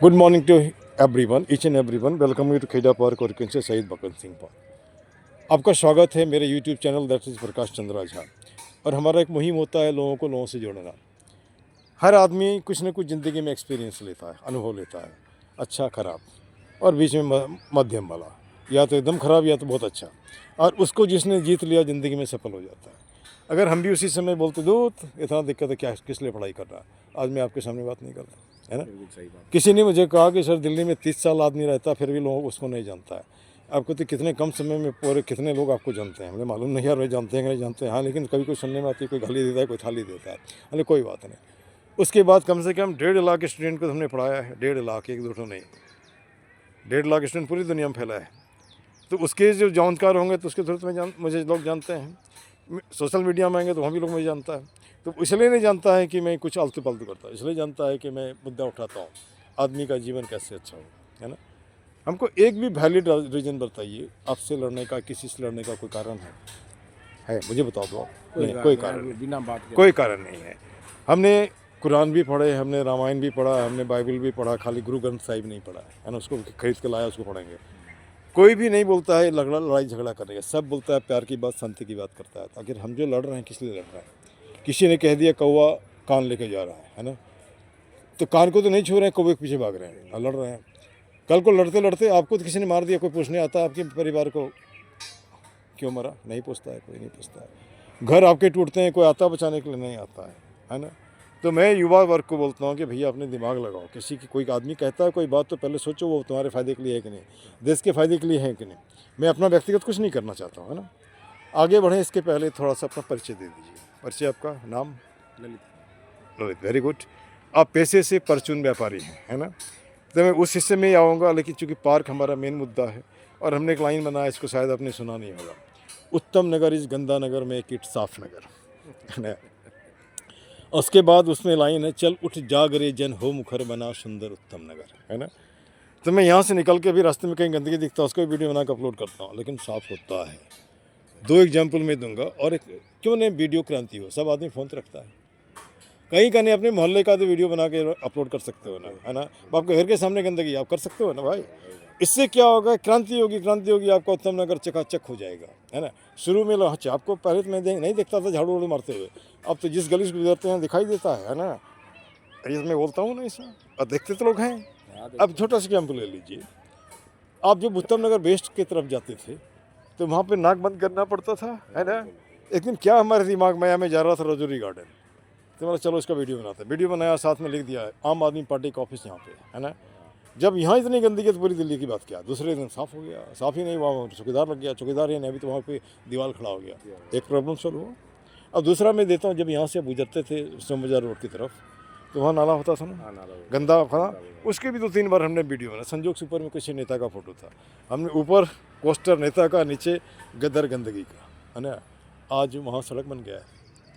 Good morning to everyone, each and everyone. Welcome you to Kheda park और से शहीद Bhagat Singh park. आपका स्वागत है मेरे YouTube channel that is Prakash Chandra Jha. और हमारा एक मुहिम होता है लोगों को लोगों से जोड़ना। हर आदमी कुछ न कुछ ज़िंदगी में एक्सपीरियंस लेता है, अनुभव लेता है, अच्छा खराब और बीच में मध्यम वाला, या तो एकदम ख़राब या तो बहुत अच्छा। और उसको जिसने जीत लिया ज़िंदगी में सफल हो जाता है। अगर हम भी उसी समय बोलते दूत इतना दिक्कत है, क्या किस लिए पढ़ाई कर रहा है, आज मैं आपके सामने बात नहीं करता, है ना। किसी ने मुझे कहा कि सर दिल्ली में 30 साल आदमी रहता फिर भी लोग उसको नहीं जानता है। आपको तो कितने कम समय में पूरे कितने लोग आपको जानते हैं, मुझे मालूम नहीं यार, वे जानते हैं कि नहीं जानते हैं। हाँ, लेकिन कभी कोई सुनने में आती है, कोई गाली देता है, कोई थाली देता है, अरे कोई बात नहीं। उसके बाद कम से कम 1.5 लाख स्टूडेंट को हमने पढ़ाया है। 1.5 लाख, एक दो नहीं, 1.5 लाख स्टूडेंट पूरी दुनिया में फैला है। तो उसके जो जानकार होंगे तो उसके थ्रू तो मुझे लोग जानते हैं। सोशल मीडिया में आएंगे तो वहाँ भी लोग मुझे जानता है। तो इसलिए नहीं जानता है कि मैं कुछ आलतू पालतू करता हूँ, इसलिए जानता है कि मैं मुद्दा उठाता हूँ, आदमी का जीवन कैसे अच्छा हो, है ना। हमको एक भी वैलिड रीज़न बताइए, आपसे लड़ने का, किसी से लड़ने का कोई कारण है मुझे बता दो आप। नहीं, कोई कारण नहीं, बिना बात के कोई कारण नहीं है। हमने कुरान भी पढ़े, हमने रामायण भी पढ़ा, हमने बाइबल भी पढ़ा, खाली गुरु ग्रंथ साहिब नहीं पढ़ा है ना। उसको खरीद के लाया, उसको पढ़ेंगे। कोई भी नहीं बोलता है लड़ाई झगड़ा करने का, सब बोलता है प्यार की बात, शांति की बात करता है। आखिर हम जो लड़ रहे हैं किस लिए लड़ रहे हैं। किसी ने कह दिया कौवा कान लेके जा रहा है ना, तो कान को तो नहीं छू रहे हैं, कौवे के पीछे भाग रहे हैं और लड़ रहे हैं। कल को लड़ते लड़ते आपको तो किसी ने मार दिया, कोई पूछने आता है आपके परिवार को क्यों मरा, नहीं पूछता है, कोई नहीं पूछता है। घर आपके टूटते हैं, कोई आता बचाने के लिए नहीं आता है ना। तो मैं युवा वर्ग को बोलता हूँ कि भैया अपने दिमाग लगाओ। किसी की कोई आदमी कहता है कोई बात तो पहले सोचो वो तुम्हारे फ़ायदे के लिए है कि नहीं, देश के फ़ायदे के लिए है कि नहीं। मैं अपना व्यक्तिगत कुछ नहीं करना चाहता हूँ, है ना। आगे बढ़ें इसके पहले थोड़ा सा अपना परिचय दे दीजिए। परिचय आपका नाम? ललित। Lalit, very good. आप पेशे से परचून व्यापारी हैं, है ना। तो मैं उस हिस्से में ही आऊँगा, लेकिन चूँकि पार्क हमारा मेन मुद्दा है और हमने एक लाइन बनाया, इसको शायद आपने सुना नहीं होगा। उत्तम नगर इस गंदा नगर में एक इट साफ नगर, है ना। उसके बाद उसमें लाइन है, चल उठ जाग रे जन हो मुखर बना सुंदर उत्तम नगर, है ना। तो मैं यहाँ से निकल के भी रास्ते में कहीं गंदगी दिखता है उसको भी वीडियो बना के अपलोड करता हूँ, लेकिन साफ होता है। 2 एग्जाम्पल मैं दूंगा। और एक क्यों नहीं वीडियो क्रांति हो, सब आदमी फ़ोन तो रखता है, कहीं का नहीं, अपने मोहल्ले का तो वीडियो बना के अपलोड कर सकते हो ना, है ना। आपके घर के सामने गंदगी आप कर सकते हो ना भाई। इससे क्या होगा, क्रांति होगी, क्रांति होगी, आपका उत्तम नगर चकाचक हो जाएगा, है ना। शुरू में अच्छा आपको पहले तो मैं नहीं देखता था झाड़ू वाड़ू मारते हुए, अब तो जिस गली से गुजरते हैं दिखाई देता है ना। ये मैं बोलता हूँ ना इसमें, और देखते तो लोग हैं। अब छोटा सा एग्जाम्पल ले लीजिए, आप जब उत्तम नगर वेस्ट की तरफ जाते थे तो वहाँ पे नाक बंद करना पड़ता था, है ना। एक दिन क्या हमारे दिमाग में आया, मैं जा रहा था रजौरी गार्डन, तो मैंने चलो इसका वीडियो बनाते हैं। वीडियो बनाया, साथ में लिख दिया है आम आदमी पार्टी का ऑफिस यहाँ पे, है ना। जब यहाँ इतनी गंदगी तो पूरी दिल्ली की बात क्या, दूसरे दिन साफ़ हो गया। साफ़ ही नहीं, वहाँ चौकीदार लग गया, चौकीदार ही नहीं, अभी तो वहाँ पे दीवार खड़ा हो गया, एक प्रॉब्लम सॉल्व हुआ। अब दूसरा मैं देता हूँ, जब यहाँ से गुजरते थे सोम बाजार रोड की तरफ तो वहाँ नाला होता था ना, गंदा था, उसके भी 2-3 बार हमने वीडियो बनाया। संजोग से ऊपर में किसी नेता का फोटो था, हमने ऊपर पोस्टर नेता का, नीचे गदर गंदगी का, है ना। आज वहाँ सड़क बन गया है,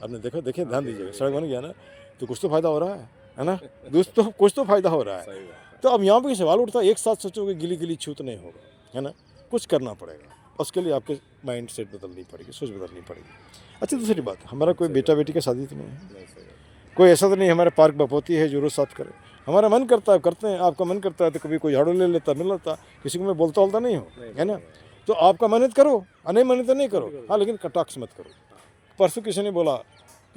आपने देखा, देखे, ध्यान दीजिएगा, सड़क बन गया ना, तो कुछ तो फ़ायदा हो रहा है ना दोस्तों, कुछ तो फ़ायदा हो रहा है। तो अब यहाँ पर सवाल उठता है, एक साथ सोचोगे गिली गिली छूत नहीं होगा, है ना। कुछ करना पड़ेगा, उसके लिए आपके माइंड सेट बदलनी पड़ेगी, सोच बदलनी पड़ेगी। अच्छा, दूसरी बात, हमारा कोई बेटा बेटी का शादी तो नहीं है, कोई ऐसा तो नहीं हमारे पार्क बपोती है जो रोज़ साथ करे। हमारा मन करता है करते हैं, आपका मन करता है तो कभी कोई झाड़ू ले लेता, मिल लेता, किसी को मैं बोलता बोलता नहीं हूँ, है ना। तो आपका मन है तो करो, नहीं मन है तो नहीं करो, हाँ, लेकिन कटाक्ष मत करो। परसों किसी ने बोला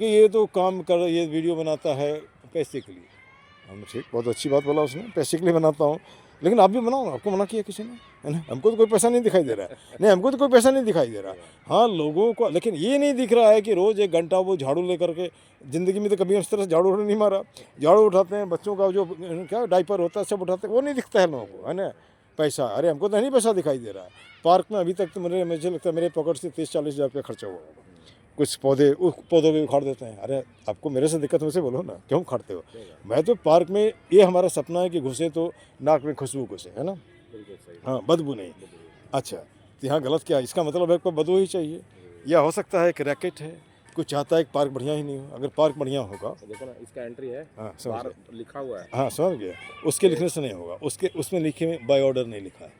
कि ये तो काम कर, ये वीडियो बनाता है पैसे के लिए। हम ठीक, बहुत अच्छी बात बोला उसने, पैसे के लिए बनाता हूँ, लेकिन आप भी बनाओ, आपको मना किया किसी ने, है ना। हमको तो कोई पैसा नहीं दिखाई दे रहा है, नहीं, हमको तो कोई पैसा नहीं दिखाई दे रहा। हाँ, लोगों को लेकिन ये नहीं दिख रहा है कि रोज़ 1 घंटा वो झाड़ू लेकर के, ज़िंदगी में तो कभी इस तरह से झाड़ू नहीं मारा। झाड़ू उठाते हैं, बच्चों का जो क्या डायपर होता है सब उठाते हैं, वो नहीं दिखता है लोगों को, है ना। पैसा, अरे हमको तो नहीं पैसा दिखाई दे रहा है। पार्क में अभी तक तो मुझे लगता है मेरे पॉकेट से 30-40 हज़ार रुपया खर्चा हुआ होगा। कुछ पौधे, उस पौधों को उखाड़ देते हैं। अरे आपको मेरे से दिक्कत, मुझसे बोलो ना, क्यों उखाड़ते हो। मैं तो पार्क में, ये हमारा सपना है कि घुसे तो नाक में खुशबू घुसे, है ना, हाँ, बदबू नहीं। अच्छा, तो यहाँ गलत क्या है, इसका मतलब है आपको बदबू ही चाहिए, या हो सकता है एक रैकेट है, कोई चाहता है कि पार्क बढ़िया ही नहीं हो। अगर पार्क बढ़िया होगा, देखो ना, इसका एंट्री है, हाँ बाहर लिखा हुआ है, हाँ समझ गया, उसके लिखने से नहीं होगा, उसके उसमें लिखे में बाय ऑर्डर नहीं लिखा है।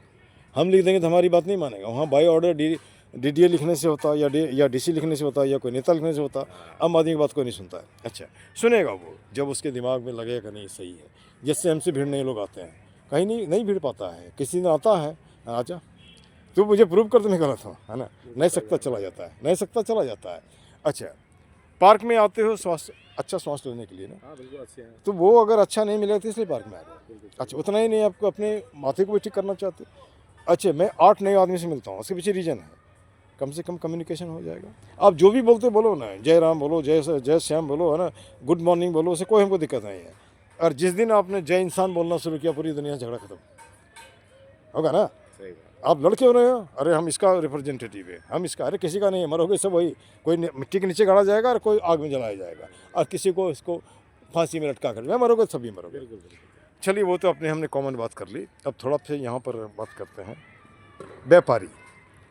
हम लिख देंगे तो हमारी बात नहीं मानेगा, वहाँ बाय ऑर्डर डीडीए लिखने से होता, या डीसी लिखने से होता, या कोई नेता लिखने से होता। आम आदमी की बात कोई नहीं सुनता है। अच्छा, सुनेगा वो जब उसके दिमाग में लगेगा नहीं सही है। जिससे हमसे भीड़ नहीं लोग आते हैं, कहीं नहीं भीड़ पाता है, किसी दिन आता है, आजा तू मुझे प्रूव कर, तो मैं गलत हूँ, है ना। नहीं सकता चला जाता है। अच्छा, पार्क में आते हो अच्छा श्वास लेने के लिए ना, हाँ बिल्कुल अच्छे हैं। तो वो अगर अच्छा नहीं मिला तो इसलिए पार्क में आ रहे हो। अच्छा, उतना ही नहीं, आपको अपने माथे को भी ठीक करना चाहते। अच्छा, मैं 8 नए आदमी से मिलता हूँ, उसके पीछे रीज़न है, कम से कम कम्युनिकेशन हो जाएगा। आप जो भी बोलते बोलो ना, जय राम बोलो, जय श्याम बोलो, है ना, गुड मॉर्निंग बोलो, उससे कोई हमको दिक्कत नहीं है। और जिस दिन आपने जय इंसान बोलना शुरू किया, पूरी दुनिया से झगड़ा खत्म होगा ना। सही बात। आप लड़के हो रहे हो, अरे हम इसका रिप्रेजेंटेटिव है, हम इसका, अरे किसी का नहीं है, मरोगे सब वही, कोई मिट्टी के नीचे गाड़ा जाएगा और कोई आग में जलाया जाएगा, और किसी को इसको फांसी में लटका कर, मैं मरोगे सभी मरोगे। बिल्कुल बिल्कुल। चलिए, वो तो अपने हमने कॉमन बात कर ली। अब थोड़ा फिर यहाँ पर बात करते हैं व्यापारी।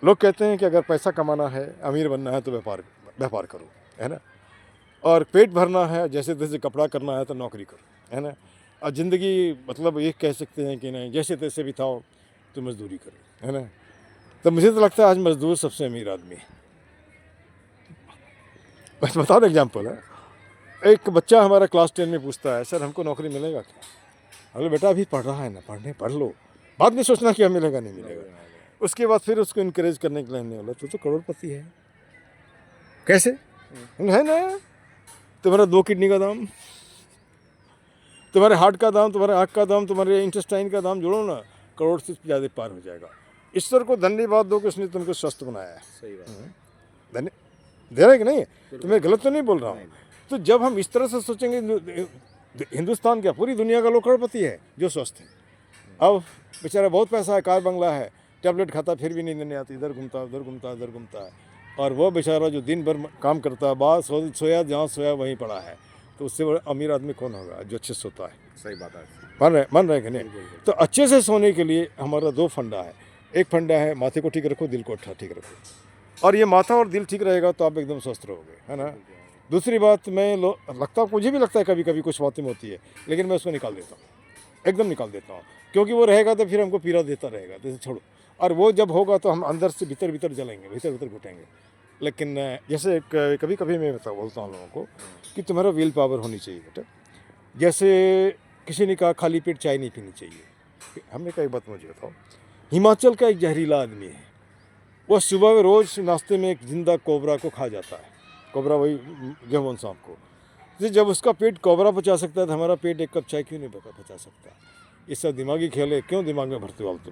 लोग कहते हैं कि अगर पैसा कमाना है, अमीर बनना है, तो व्यापार करो, है ना। और पेट भरना है, जैसे तैसे कपड़ा करना है, तो नौकरी करो, है ना। और ज़िंदगी मतलब ये कह सकते हैं कि नहीं, जैसे तैसे बिताओ तो मजदूरी करो, है ना। तो मुझे तो लगता है आज मजदूर सबसे अमीर आदमी है। बस बता दो एग्जाम्पल है, एक बच्चा हमारा क्लास 10 में पूछता है, सर हमको नौकरी मिलेगा क्या। अरे बेटा, अभी पढ़ रहा है ना, पढ़ लो, बाद में सोचना क्या मिलेगा नहीं मिलेगा। उसके बाद फिर उसको इनकरेज करने के लिए हमने बोला, तो करोड़पति है। कैसे है ना, तुम्हारा 2 किडनी का दाम, तुम्हारे हार्ट का दाम, तुम्हारे आँख का दाम, तुम्हारे इंटेस्टाइन का दाम जोड़ो ना, करोड़ से ज़्यादा पार हो जाएगा। ईश्वर को धन्यवाद दो कि उसने तुमको स्वस्थ बनाया है। सही बात। धन्य दे रहा है कि नहीं, तो मैं गलत तो नहीं बोल रहा हूँ। तो जब हम इस तरह से सोचेंगे, हिंदुस्तान क्या, पूरी दुनिया का लोग करोड़पति है जो स्वस्थ है। अब बेचारा बहुत पैसा है, कार बंगला है, टैबलेट खाता फिर भी नींद नहीं आती, इधर घूमता उधर घूमता है। और वो बेचारा जो दिन भर काम करता है, बाद सोया जहाँ सोया वहीं पड़ा है, तो उससे बड़ा अमीर आदमी कौन होगा जो अच्छे से सोता है। सही बात है। मान रहे कि नहीं। तो अच्छे से सोने के लिए हमारा 2 फंडा है। एक फंडा है माथे को ठीक रखो, दिल को ठीक रखो, और ये माथा और दिल ठीक रहेगा तो आप एकदम स्वस्थ रहोगे, है ना। दूसरी बात, मुझे भी लगता है कभी कभी कुछ बातें होती है, लेकिन मैं उसको निकाल देता हूँ, एकदम निकाल देता हूँ, क्योंकि वो रहेगा तो फिर हमको पीड़ा देता रहेगा, तो छोड़ो। और वो जब होगा तो हम अंदर से भीतर जलेंगे, भीतर घुटेंगे। लेकिन जैसे कभी कभी मैं बोलता हूँ लोगों को कि तुम्हारा विल पावर होनी चाहिए बेटा। जैसे किसी ने कहा खाली पेट चाय नहीं पीनी चाहिए, हमने कहा एक बात मुझे बताओ, हिमाचल का एक जहरीला आदमी है, वो सुबह में रोज़ नाश्ते में एक जिंदा कोबरा को खा जाता है। कोबरा वही गेहूं सांप को। तो जब उसका पेट कोबरा पचा सकता है, तो हमारा पेट एक कप चाय क्यों नहीं पचा सकता। ये सब दिमागी खेल है, क्यों दिमाग में भरते फालतू।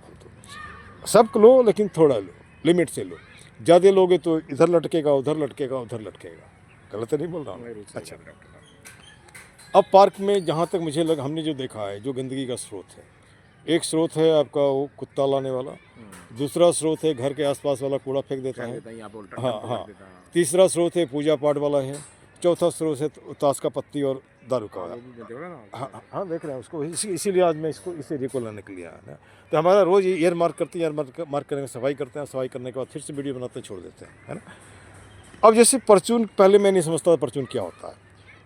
सब लो, लेकिन थोड़ा लो, लिमिट से लो। ज़्यादा लोगे तो इधर लटकेगा, उधर लटकेगा। गलत नहीं बोल रहा हूँ। अच्छा, अब पार्क में जहाँ तक मुझे हमने जो देखा है, जो गंदगी का स्रोत है, एक स्रोत है आपका वो कुत्ता लाने वाला, दूसरा स्रोत है घर के आसपास वाला कूड़ा फेंक देता है, हाँ, तीसरा स्रोत है पूजा पाठ वाला है, चौथा स्रोत है ताश का पत्ती और दारू का वाला। हाँ, देख रहे हैं उसको, इसीलिए आज मैं इसे रिको लाने के लिए आया ना। तो हमारा रोज़ ईयर मार्क करते हैं, ईयर मार्क करने में सफाई करते हैं, सफाई करने के बाद फिर से वीडियो बनाते छोड़ देते हैं, है ना। अब जैसे परचून, पहले मैं नहीं समझता था परचून क्या होता है,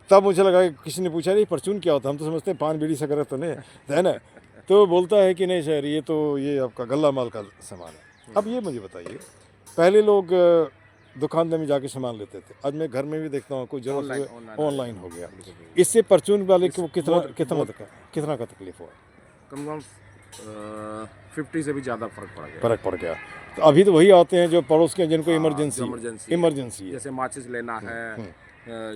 तब मुझे लगा कि किसी ने पूछा नहीं परचून क्या होता है, हम तो समझते हैं पान बीड़ी सिगरेट तो नहीं है ना। तो बोलता है कि नहीं सर, ये आपका गल्ला माल का सामान है। अब ये मुझे बताइए, पहले लोग दुकानदार में जाके सामान लेते थे, आज मैं घर में भी देखता हूँ, कोई जरूरत ऑनलाइन हो गया। इससे परचून वाले को कितना का तकलीफ हुआ? कम 50 से भी ज़्यादा फर्क पड़ गया। तो अभी तो वही आते हैं जो पड़ोस के, जिनको इमरजेंसी है, जैसे माचिस लेना है,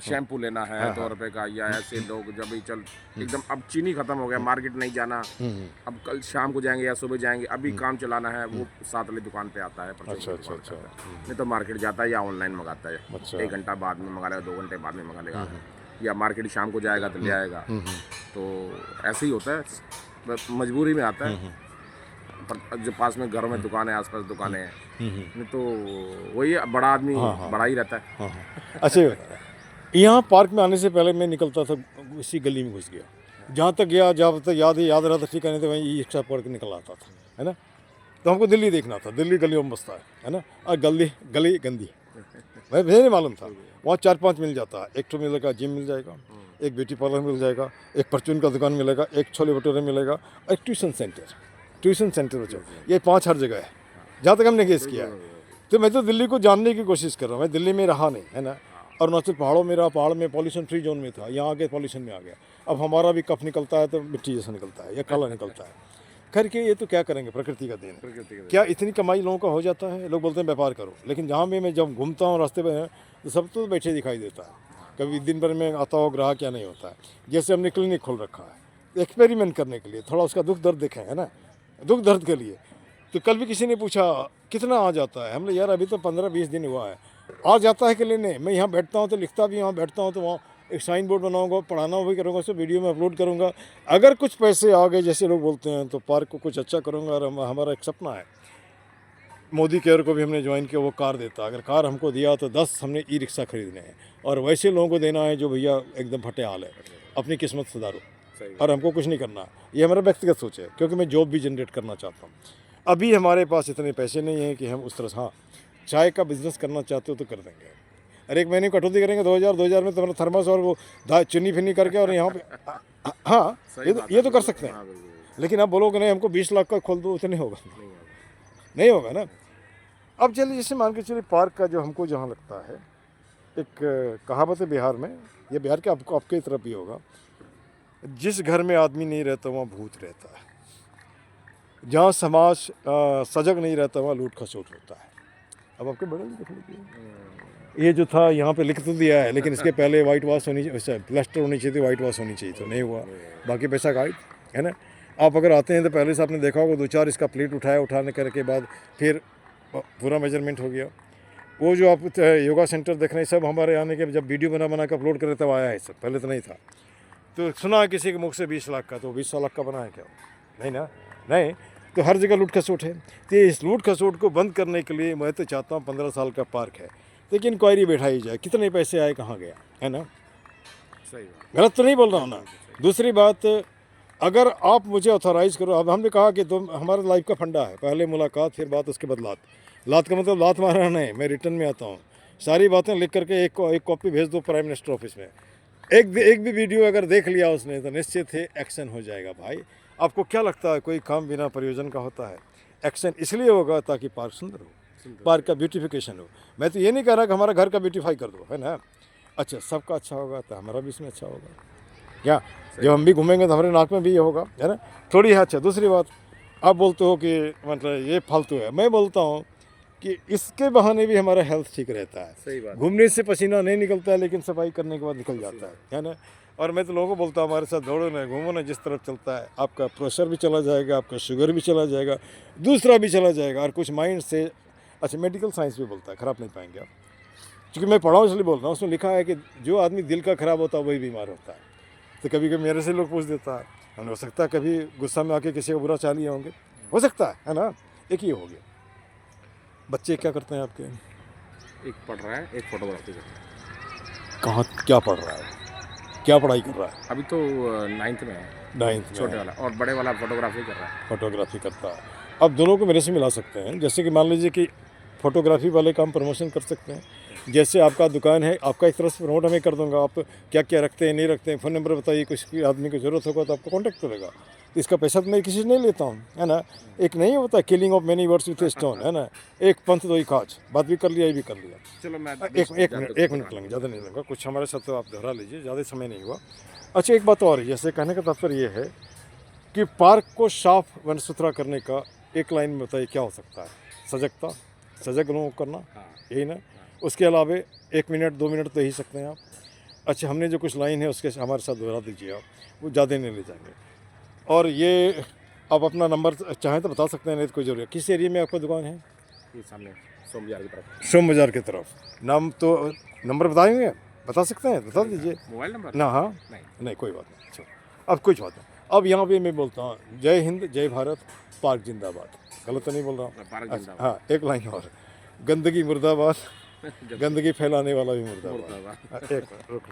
शैम्पू लेना है 2 रुपए का, या ऐसे लोग जब भी चल एकदम, अब चीनी खत्म हो गया, मार्केट नहीं जाना, अब कल शाम को जाएंगे या सुबह जाएंगे, अभी काम चलाना है, वो साथ वाली दुकान पे आता है। अच्छा। नहीं तो मार्केट जाता है या ऑनलाइन मंगाता है। 1 घंटा बाद में मंगा लेगा, 2 घंटे बाद में मंगा लेगा, या मार्केट शाम को जाएगा तो ले आएगा। तो ऐसे ही होता है, मजबूरी में आता है। पर जो पास में घरों में दुकान है, आसपास दुकानें हैं, नहीं तो वही बड़ा आदमी बड़ा ही रहता है। अच्छा, यहाँ पार्क में आने से पहले मैं निकलता था, इसी गली में घुस गया, जहाँ तक गया, जब तक याद रहा था ठीक है, नहीं तो वहीं रिक्शा पकड़ के निकल आता था, है ना। तो हमको दिल्ली देखना था, दिल्ली गलियों में बसता है ना। और गली गंदी, भाई मुझे नहीं मालूम था, वहाँ 4-5 मिल जाता है। एक तो मिलेगा जिम मिल जाएगा, एक ब्यूटी पार्लर मिल जाएगा, एक परचून का दुकान मिलेगा, एक छोले भटूरे मिलेगा, एक ट्यूशन सेंटर हो जाए, ये 5 हर जगह है, जहाँ तक हमने गेस किया है। तो मैं तो दिल्ली को जानने की कोशिश कर रहा हूँ। मैं दिल्ली में रहा नहीं, है ना। अरुणाचल पहाड़ों में रहा, पहाड़ में पॉल्यूशन फ्री जोन में था, यहाँ आके पॉल्यूशन में आ गया। अब हमारा भी कफ निकलता है तो मिट्टी जैसा निकलता है या काला निकलता है। खैर के ये तो क्या करेंगे, प्रकृति का देन है। क्या इतनी कमाई लोगों का हो जाता है? लोग बोलते हैं व्यापार करो, लेकिन जहाँ भी मैं जब घूमता हूँ रास्ते में तो सब तो बैठे दिखाई देता है। कभी दिन भर में आता हो ग्राहक, क्या नहीं होता है। जैसे हमने क्लिनिक खोल रखा है एक्सपेरिमेंट करने के लिए, थोड़ा उसका दुख दर्द देखें, है ना, दुख दर्द के लिए। तो कल भी किसी ने पूछा कितना आ जाता है, हमने यार अभी तो 15-20 दिन हुआ है। आ जाता है कि लेने, मैं यहाँ बैठता हूँ तो लिखता भी, यहाँ बैठता हूँ तो वहाँ एक साइन बोर्ड बनाऊंगा, पढ़ाना भी करूँगा, उसको वीडियो में अपलोड करूँगा। अगर कुछ पैसे आ गए जैसे लोग बोलते हैं तो पार्क को कुछ अच्छा करूँगा। और हमारा एक सपना है, मोदी केयर को भी हमने ज्वाइन किया, वो कार देता। अगर कार हमको दिया तो 10 हमने ई रिक्शा खरीदने हैं, और वैसे लोगों को देना है जो भैया एकदम फटे हाल है, अपनी किस्मत सुधारो, और हमको कुछ नहीं करना। ये हमारा व्यक्तिगत सोच है, क्योंकि मैं जॉब भी जनरेट करना चाहता हूँ। अभी हमारे पास इतने पैसे नहीं हैं कि हम उस तरह से, हाँ चाय का बिजनेस करना चाहते हो तो कर देंगे। अरे एक महीने कटौती करेंगे 2000 में, तुम्हारा थर्मस और वो चुनी फिनी करके, और यहाँ पे हाँ ये तो कर सकते हैं। लेकिन आप बोलोगे नहीं हमको 20 लाख का खोल दो, उतने होगा नहीं होगा ना। अब चलिए जैसे मान के चलिए पार्क का जो हमको जहाँ लगता है, एक कहावत है बिहार में, ये बिहार के आपको आपके तरफ भी होगा, जिस घर में आदमी नहीं रहता वहाँ भूत रहता है, जहाँ समाज सजग नहीं रहता वहाँ लूट खसोट होता है। अब आपके बड़े देख लीजिए, ये जो था यहाँ पे लिख तो दिया है, लेकिन इसके पहले वाइट वॉश होनी चाहिए, प्लास्टर होनी चाहिए थी, वाइट वॉश होनी चाहिए, तो नहीं हुआ। बाकी पैसा गाइड है ना। आप अगर आते हैं तो पहले से आपने देखा होगा 2-4 इसका प्लेट उठाने करके बाद फिर पूरा मेजरमेंट हो गया। वो जो आप योगा सेंटर देख रहे हैं सब हमारे आने के जब वीडियो बना के अपलोड करे तब आया है सब, पहले तो नहीं था। तो सुना है किसी के मुख से 20 लाख का, तो 20 लाख का बना है क्या? नहीं ना, नहीं। तो हर जगह लूट खसोट है। तो इस लूट खसोट को बंद करने के लिए मैं तो चाहता हूँ 15 साल का पार्क है, लेकिन इंक्वायरी बैठाई जाए, कितने पैसे आए, कहाँ गया, है ना। सही, गलत तो नहीं बोल रहा हूँ ना। दूसरी बात, अगर आप मुझे ऑथोराइज करो, अब हमने कहा कि तुम हमारा लाइफ का फंडा है, पहले मुलाकात फिर बात, उसके बाद लात। लात का मतलब लात मारना नहीं, मैं रिटर्न में आता हूँ, सारी बातें लिख करके एक कॉपी भेज दो प्राइम मिनिस्टर ऑफिस में। एक भी वीडियो अगर देख लिया उसने तो निश्चित ही एक्शन हो जाएगा। भाई आपको क्या लगता है कोई काम बिना प्रयोजन का होता है? एक्शन इसलिए होगा ताकि पार्क सुंदर हो, पार्क का ब्यूटिफिकेशन हो। मैं तो ये नहीं कह रहा कि हमारा घर का ब्यूटीफाई कर दो, है ना। अच्छा, सबका अच्छा होगा तो हमारा भी इसमें अच्छा होगा क्या? जब हम भी घूमेंगे तो हमारे नाक में भी ये होगा, है ना, थोड़ी है। अच्छा, दूसरी बात, आप बोलते हो कि मतलब ये फालतू है, मैं बोलता हूँ कि इसके बहाने भी हमारा हेल्थ ठीक रहता है। सही बात। घूमने से पसीना नहीं निकलता है, लेकिन सफाई करने के बाद निकल जाता है ना। और मैं तो लोगों को बोलता हूँ हमारे साथ दौड़ो ना, घूमो ना, जिस तरफ चलता है आपका प्रेशर भी चला जाएगा, आपका शुगर भी चला जाएगा, दूसरा भी चला जाएगा, और कुछ माइंड से। अच्छा, मेडिकल साइंस भी बोलता है, खराब नहीं पाएंगे आप, क्योंकि मैं पढ़ा हूँ इसलिए बोल रहा हूँ। उसमें लिखा है कि जो आदमी दिल का खराब होता है वही बीमार होता है। तो कभी कभी मेरे से लोग पूछ देता है, हो सकता है कभी गुस्सा में आके किसी को बुरा चाह लिया होंगे, हो सकता है ना। एक ही हो गया। बच्चे क्या करते हैं आपके? एक पढ़ रहा है, एक फोटोग्राफी कर रहा है। कहाँ क्या पढ़ रहा है, क्या पढ़ाई कर रहा है? अभी तो 9th में है, 9th में। छोटे वाला, और बड़े वाला फोटोग्राफी कर रहा है। फोटोग्राफी करता है। अब दोनों को मेरे से मिला सकते हैं। जैसे कि मान लीजिए कि फोटोग्राफी वाले का हम प्रमोशन कर सकते हैं। जैसे आपका दुकान है, आपका एक तरह से प्रमोट हमें कर दूंगा। आप क्या क्या रखते हैं, नहीं रखते हैं, फ़ोन नंबर बताइए, कुछ आदमी को ज़रूरत होगा तो आपको कॉन्टैक्ट करेगा। तो इसका पैसा तो मैं किसी से नहीं लेता हूँ, है ना। एक नहीं होता killing of many birds with a stone, है ना। एक पंथ दो ही काज, बात भी कर लिया, ये भी कर लिया। चलो मैं एक मिनट लेंगे, ज़्यादा नहीं लूँगा। कुछ हमारे साथ तो आप दोहरा लीजिए, ज़्यादा समय नहीं हुआ। अच्छा, एक बात और, जैसे कहने का तात्पर्य ये है कि पार्क को साफ व सुथरा करने का एक लाइन में बताइए क्या हो सकता है? सजगता, सजग लोगों को करना, यही ना। उसके अलावा 1 मिनट 2 मिनट तो ही सकते हैं आप। अच्छा, हमने जो कुछ लाइन है उसके हमारे साथ दोहरा दीजिए आप, वो ज़्यादा नहीं ले जाएंगे। और ये आप अपना नंबर चाहें तो बता सकते हैं, नहीं तो कोई जरूरत। किस एरिया में आपका दुकान है? ये सामने सोम बाजार की तरफ। सोम बाजार की तरफ। नाम तो नंबर बताएंगे, बता सकते हैं, बता दीजिए। मोबाइल नंबर ना, हाँ नहीं कोई बात नहीं। अच्छा, अब कुछ बात नहीं। अब यहाँ पे मैं बोलता हूँ, जय हिंद जय भारत, पार्क जिंदाबाद। गलत तो नहीं बोल रहा हूँ? पार्क जिंदाबाद। हाँ, एक लाइन और, गंदगी मुर्दाबाद, गंदगी फैलाने वाला भी मुर्दाबाद। एक रुक